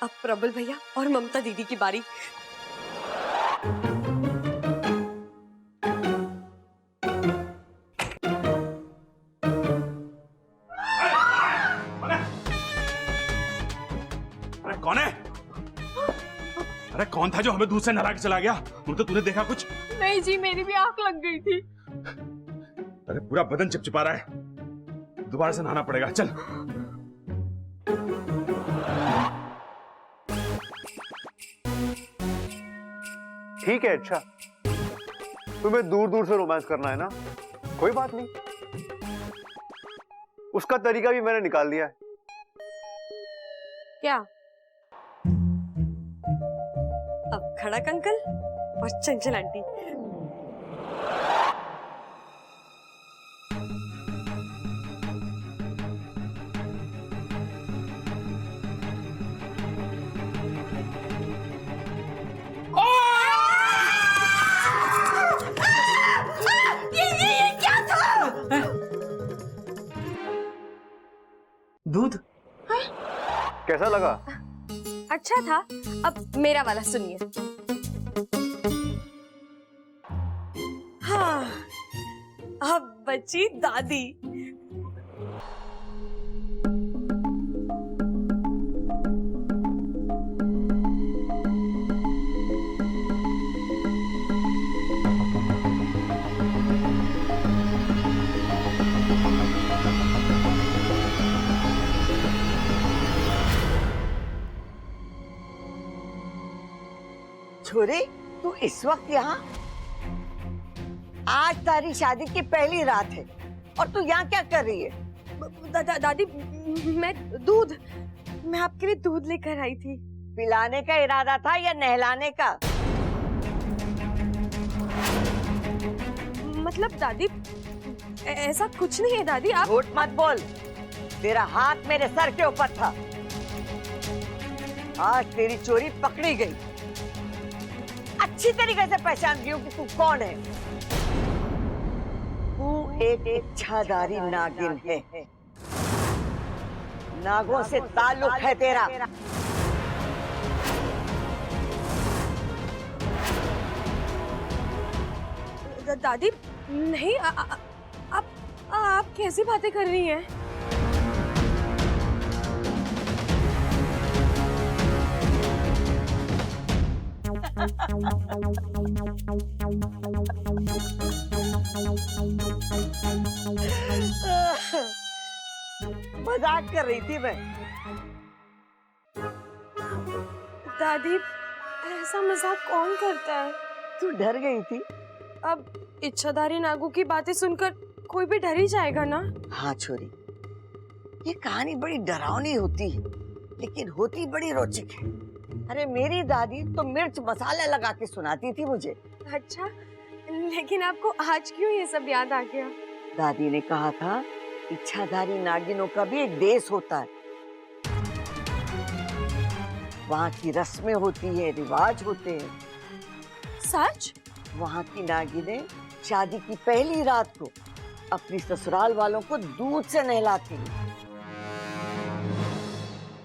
अब प्रबल भैया और ममता दीदी की बारी। अरे कौन है? अरे कौन था जो हमें दूध से नहला के चला गया? तो तूने देखा कुछ? नहीं जी, मेरी भी आंख लग गई थी। अरे पूरा बदन चिपचिपा रहा है, दोबारा से नहाना पड़ेगा। चल। ठीक है, अच्छा तुम्हें दूर दूर से रोमांस करना है ना, कोई बात नहीं, उसका तरीका भी मैंने निकाल दिया है। क्या? अब खड़क अंकल और चंचल आंटी। ये क्या था? दूध? कैसा लगा? अच्छा था। अब मेरा वाला सुनिए। हाँ, अब बची दादी। छोरी, तू इस वक्त यहाँ? आज तारी शादी की पहली रात है और तू यहाँ क्या कर रही है? दादी, मैं आपके लिए दूध लेकर आई थी। पिलाने का इरादा था या नहलाने का? मतलब दादी, ऐसा कुछ नहीं है दादी। आप झूठ मत बोल, तेरा हाथ मेरे सर के ऊपर था। आज तेरी चोरी पकड़ी गई। अच्छी तरीके से पहचान गई हूँ कि तू कौन है। तू एक इच्छाधारी नागिन है। नागों से ताल्लुक है तेरा। दादी नहीं, आप कैसी बातें कर रही हैं? मजाक कर रही थी मैं। दादी, ऐसा मजाक कौन करता है? तू डर गई थी? अब इच्छाधारी नागों की बातें सुनकर कोई भी डर ही जाएगा ना। हाँ छोरी, ये कहानी बड़ी डरावनी होती है, लेकिन होती बड़ी रोचक है। अरे मेरी दादी तो मिर्च मसाला लगा के सुनाती थी मुझे। अच्छा, लेकिन आपको आज क्यों ये सब याद आ गया? दादी ने कहा था, इच्छाधारी नागिनों का भी एक देश होता है। वहाँ की रस्में होती है, रिवाज होते हैं। सच? वहाँ की नागिनें शादी की पहली रात को अपनी ससुराल वालों को दूध से नहलाती हैं।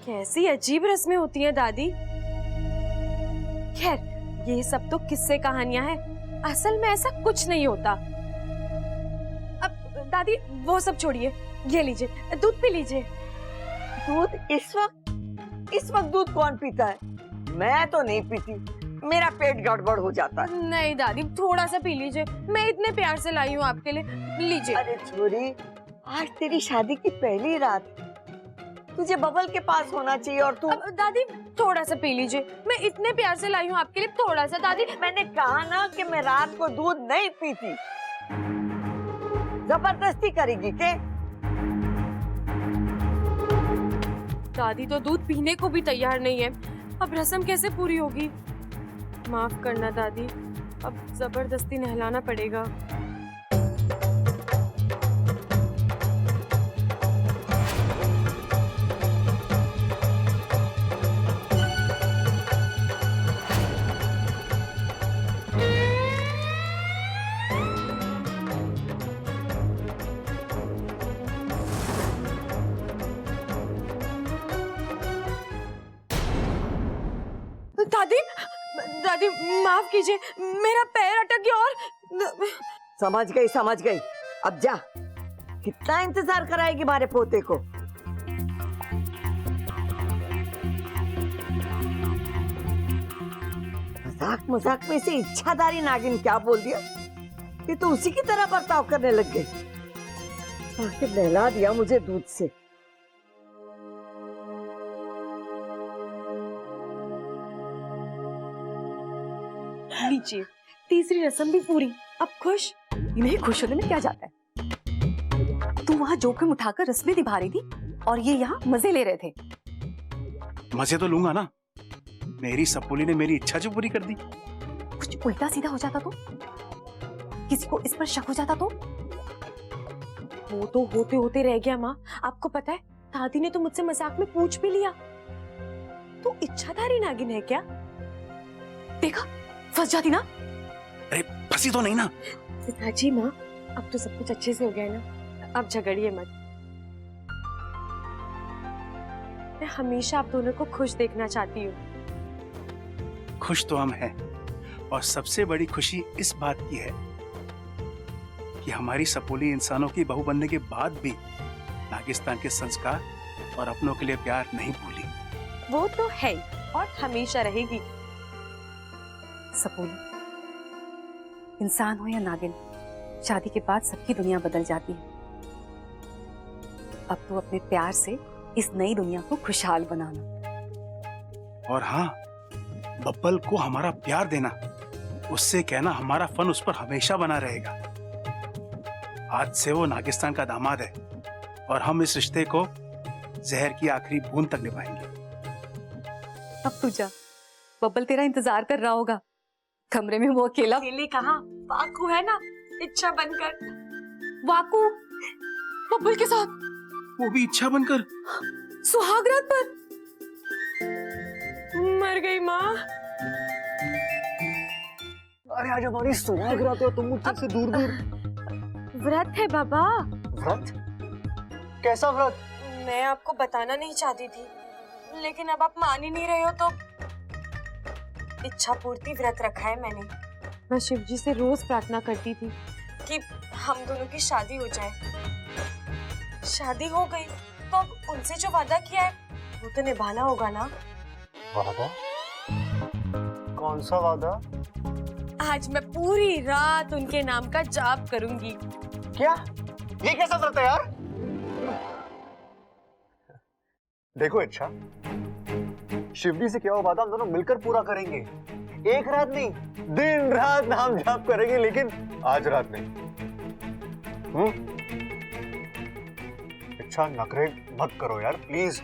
कैसी अजीब रस्में होती हैं दादी। खैर, ये सब तो किस्से कहानियां हैं, असल में ऐसा कुछ नहीं होता। अब दादी वो सब छोड़िए, ये लीजिए, दूध पी लीजिए। दूध इस वक्त दूध कौन पीता है? मैं तो नहीं पीती, मेरा पेट गड़बड़ हो जाता है। नहीं दादी, थोड़ा सा पी लीजिए, मैं इतने प्यार से लाई हूँ आपके लिए, लीजिए। अरे छोरी, आज तेरी शादी की पहली रात, तुझे बबल के पास होना चाहिए और तू। दादी थोड़ा सा पी लीजिए, मैं इतने प्यार से लाई हूँ आपके लिए, थोड़ा सा। दादी मैंने कहा ना कि मैं रात को दूध नहीं पीती। जबरदस्ती करेगी के? दादी तो दूध पीने को भी तैयार नहीं है, अब रस्म कैसे पूरी होगी? माफ करना दादी, अब जबरदस्ती नहलाना पड़ेगा। दादी, दादी माफ कीजिए, मेरा पैर अटक गया और समझ गई। अब जा, कितना इंतजार कराएगी हमारे पोते को। मजाक में से इच्छाधारी नागिन क्या बोल दिया, ये तो उसी की तरह बर्ताव करने लग गई। आखिर नहला दिया मुझे दूध से। लीजिए, तीसरी रस्म भी पूरी। अब खुश? इन्हें खुश होने में क्या जाता है? तू वहाँ जोखिम उठाकर रस्में निभा रही थी और ये यहाँ मजे ले रहे थे। मजे तो लूंगा ना, मेरी सपोली ने मेरी इच्छा जो पूरी कर दी। कुछ उल्टा सीधा हो जाता तो, किसी को इस पर शक हो जाता तो। वो तो होते होते रह गया माँ। आपको पता है, दादी ने तो मुझसे मजाक में पूछ भी लिया, तो इच्छाधारी नागिन है क्या? देखा, फंस जाती ना। अरे फंसी तो नहीं ना? पिताजी माँ, अब तो सब कुछ अच्छे से हो गया है ना, अब झगड़िए मत। मैं हमेशा आप दोनों को खुश देखना चाहती हूँ। खुश तो हम हैं, और सबसे बड़ी खुशी इस बात की है कि हमारी सपोली इंसानों की बहू बनने के बाद भी नागिस्तान के संस्कार और अपनों के लिए प्यार नहीं भूली। वो तो है और हमेशा रहेगी। सपोली, इंसान हो या नागिन, शादी के बाद सबकी दुनिया बदल जाती है। अब तो अपने प्यार से इस नई दुनिया को खुशहाल बनाना। और हाँ, बब्बल को हमारा प्यार देना, उससे कहना हमारा फन उस पर हमेशा बना रहेगा। आज से वो नागिस्तान का दामाद है और हम इस रिश्ते को जहर की आखिरी बूंद तक निभाएंगे। अब तू जा, बब्बल तेरा इंतजार कर रहा होगा कमरे में। वो अकेला अकेले कहाँ, वाकू है ना, इच्छा बनकर। वाकू बब्बल के साथ, वो भी इच्छा बनकर सुहागरात पर। मर गई माँ। अरे आज हमारी सुहागरात हो, तुम मुझसे से दूर दूर। व्रत है बाबा। व्रत? कैसा व्रत? मैं आपको बताना नहीं चाहती थी, लेकिन अब आप मान ही नहीं रहे हो तो इच्छा पूर्ति व्रत रखा है मैंने। मैं शिव जी से रोज प्रार्थना करती थी कि हम दोनों की शादी हो जाए। शादी हो गई तो अब उनसे जो वादा किया है वो तो निभाना होगा ना। वादा? कौन सा वादा? आज मैं पूरी रात उनके नाम का जाप करूंगी। क्या? ये कैसा व्रत है यार? देखो इच्छा, शिवजी से क्या हुआ वादा हम दोनों मिलकर पूरा करेंगे। एक रात नहीं, दिन रात नाम जाप करेंगे, लेकिन आज रात नहीं। इच्छा नखरे मत करो यार प्लीज।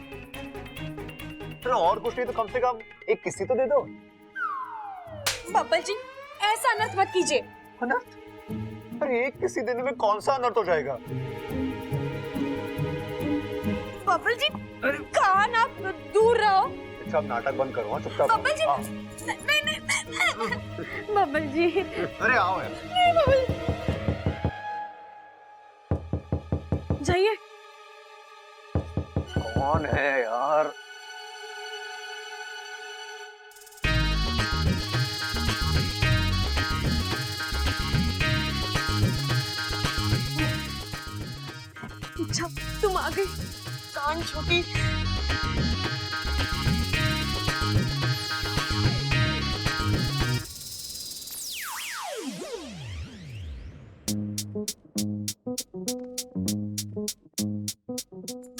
चलो और कुछ नहीं तो कम से कम एक किस्सी तो दे दो। बब्बल जी, ऐसा अनर्थ मत कीजिए। अनर्थ? अरे एक किस्सी देने में कौन सा अनर्थ हो जाएगा? बब्बल जी, कान आप दूर रहो। अच्छा अब नाटक बंद करो, चुपचाप। बब्बल जी, नहीं। बब्बल जी, अरे आओ यार। नहीं बब्बल, जाइए। कौन है यार? अच्छा, तुम आ गई। कान छूटी।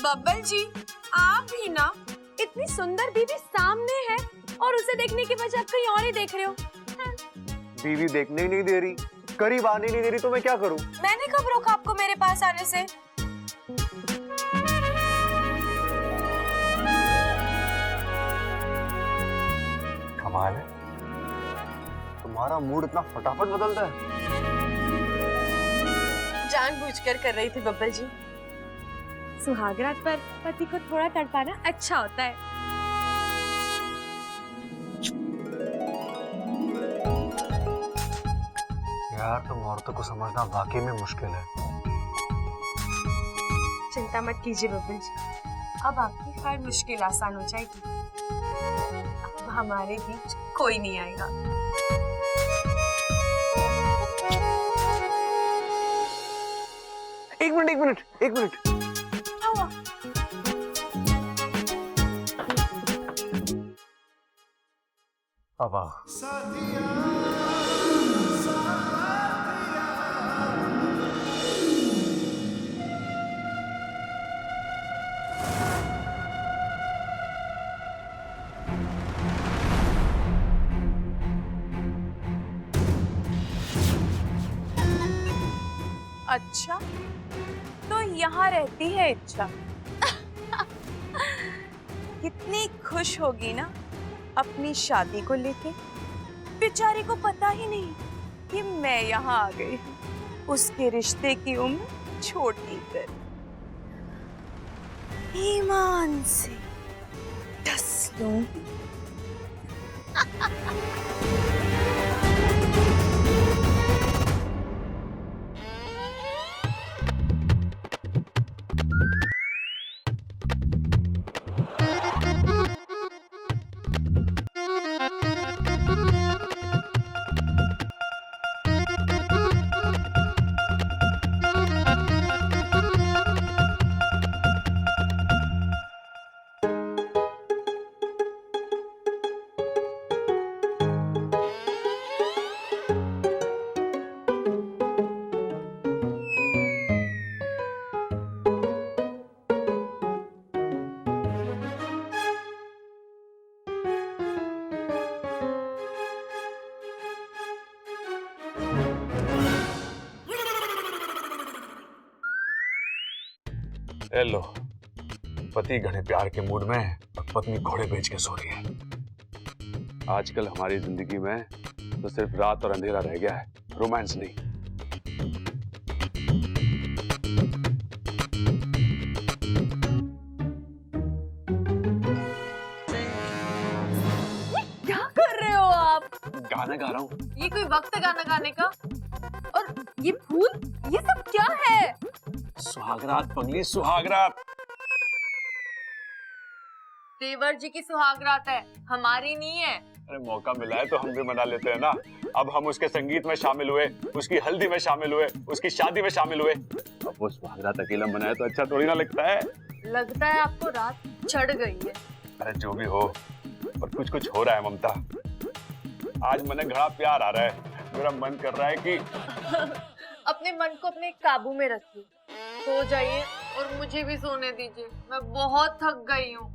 बब्बल जी, आप ही ना, इतनी सुंदर बीवी सामने है और उसे देखने के बजाय आप कहीं और ही देख रहे हो। बीवी देखने ही नहीं दे रही, करीब आने नहीं दे रही, तो मैं क्या करूं? मैंने कब रोका आपको मेरे पास आने से? कमाल है, तुम्हारा मूड इतना फटाफट बदलता है। जानबूझकर कर रही थी बब्बल जी। सुहागरात पर पति को थोड़ा तड़पाना अच्छा होता है। यार तुम औरतों को समझना वाकई में मुश्किल है। चिंता मत कीजिए बब्बल जी, अब आपकी हर मुश्किल आसान हो जाएगी। अब हमारे बीच कोई नहीं आएगा। एक मिनट। क्या हुआ? अब अच्छा, तो यहाँ रहती है इच्छा। कितनी खुश होगी ना अपनी शादी को लेके। बेचारी को पता ही नहीं कि मैं यहाँ आ गई हूँ। उसके रिश्ते की उम्र छोटी कर ईमान से डस लूंगी। लो, पति घने प्यार के मूड में और पत्नी घोड़े बेच के सो रही है। आजकल हमारी जिंदगी में तो सिर्फ रात और अंधेरा रह गया है, रोमांस नहीं। क्या कर रहे हो आप? गाना गा रहा हूँ। ये कोई वक्त है गाना गाने का? और ये फूल, ये सब क्या है? सुहागरात पगली, सुहागरात। देवर जी की सुहागरात है, हमारी नहीं है। अरे मौका मिला है तो हम भी मना लेते हैं ना। अब हम उसके संगीत में शामिल हुए, उसकी हल्दी में शामिल हुए, उसकी शादी में शामिल हुए। अब वो सुहागरात अकेला मनाए तो अच्छा थोड़ी ना लगता है। लगता है आपको रात चढ़ गई है। अरे जो भी हो, पर कुछ कुछ हो रहा है ममता। आज मन घड़ा प्यार आ रहा है। मेरा मन कर रहा है कि अपने मन को अपने काबू में रखिए, सो जाइए और मुझे भी सोने दीजिए। मैं बहुत थक गई हूँ।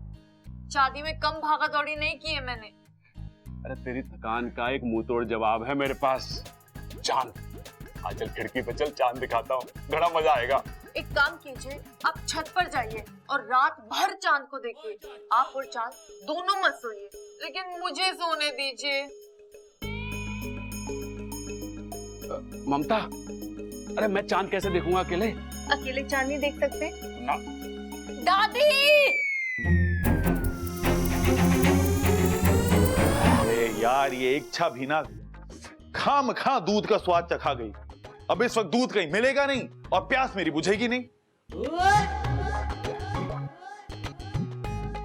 शादी में कम भागा दौड़ी नहीं की है मैंने। अरे तेरी थकान का एक मुंह तोड़ जवाब है मेरे पास। चांद, आज चल खिड़की पे चल, चांद दिखाता हूँ, बड़ा मजा आएगा। एक काम कीजिए, आप छत पर जाइए और रात भर चांद को देखिए। आप और चांद दोनों मत सोइए, लेकिन मुझे सोने दीजिए। ममता, अरे मैं चांद कैसे देखूंगा अकेले? अकेले चांद नहीं देख सकते ना। दादी! अरे यार, ये इच्छा भी ना खामखा दूध का स्वाद चखा गई। अब इस वक्त दूध कहीं मिलेगा नहीं और प्यास मेरी बुझेगी नहीं।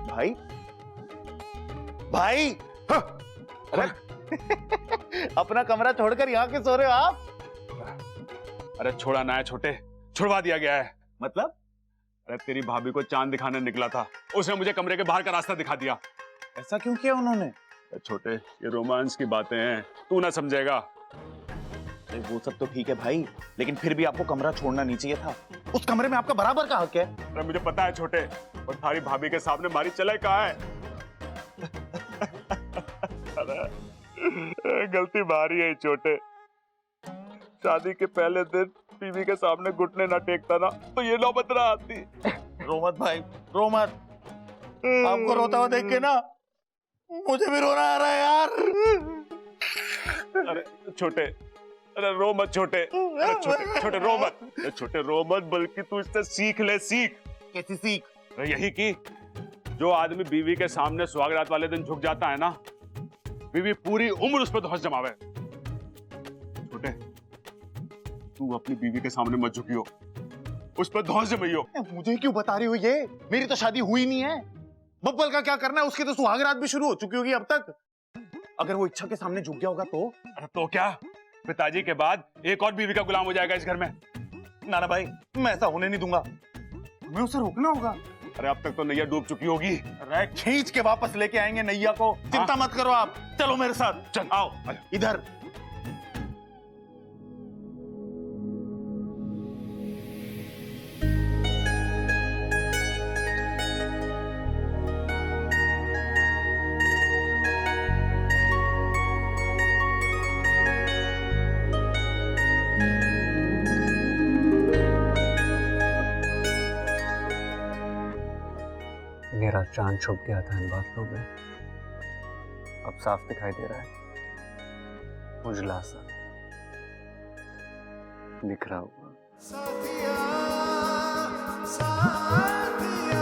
भाई भाई, हाँ। अरे अपना कमरा छोड़कर यहाँ के सो रहे हो आप? अरे छोड़ा ना है छोटे, छुड़वा दिया गया है। मतलब? अरे तेरी भाभी को चांद दिखाने निकला था, उसने मुझे कमरे के बाहर का रास्ता दिखा दिया। ऐसा क्यों किया उन्होंने? अरे छोटे, ये रोमांस की बातें हैं, तू ना समझेगा। अरे वो सब तो ठीक है भाई, लेकिन फिर भी आपको कमरा छोड़ना नहीं चाहिए था। उस कमरे में आपका बराबर का हक है। अरे मुझे पता है छोटे, और थारी भाभी के सामने मारी चले कहाँ है। अरे गलती मारी है छोटे। शादी के पहले दिन बीवी के सामने घुटने ना टेकता ना तो ये नौबत ना आती। रो मत भाई, रो मत। आपको रोता हुआ देख के ना मुझे भी रोना आ रहा है यार। अरे छोटे, अरे रो मत छोटे। अरे छोटे छोटे रो मत। अरे छोटे रो मत, बल्कि तू इससे सीख ले। सीख। कैसी सीख? अरे यही कि जो आदमी बीवी के सामने सुहागरात वाले दिन झुक जाता है ना, बीवी पूरी उम्र उस पर धौंस जमावे। छोटे, तू अपनी बीवी के सामने मत झुकियो, उस पर धौंस जमाइयो। मुझे क्यों बता रही हो ये? मेरी तो शादी हुई नहीं है। बब्बल का क्या करना है, उसकी तो सुहागरात भी शुरू हो चुकी होगी अब तक। अगर वो इच्छा के सामने झुक गया होगा तो? अरे तो क्या, पिताजी के बाद एक और बीवी का गुलाम हो जाएगा इस घर में? नाना भाई, मैं ऐसा होने नहीं दूंगा, हमें उसे रोकना होगा। अरे अब तक तो नैया डूब चुकी होगी। अरे खींच के वापस लेके आएंगे नैया को, चिंता मत करो आप। चलो मेरे साथ, चल आओ इधर। मेरा चांद छुप गया था इन बादलों में, अब साफ दिखाई दे रहा है, उजला सा, बिखरा हुआ। साथिया, साथिया।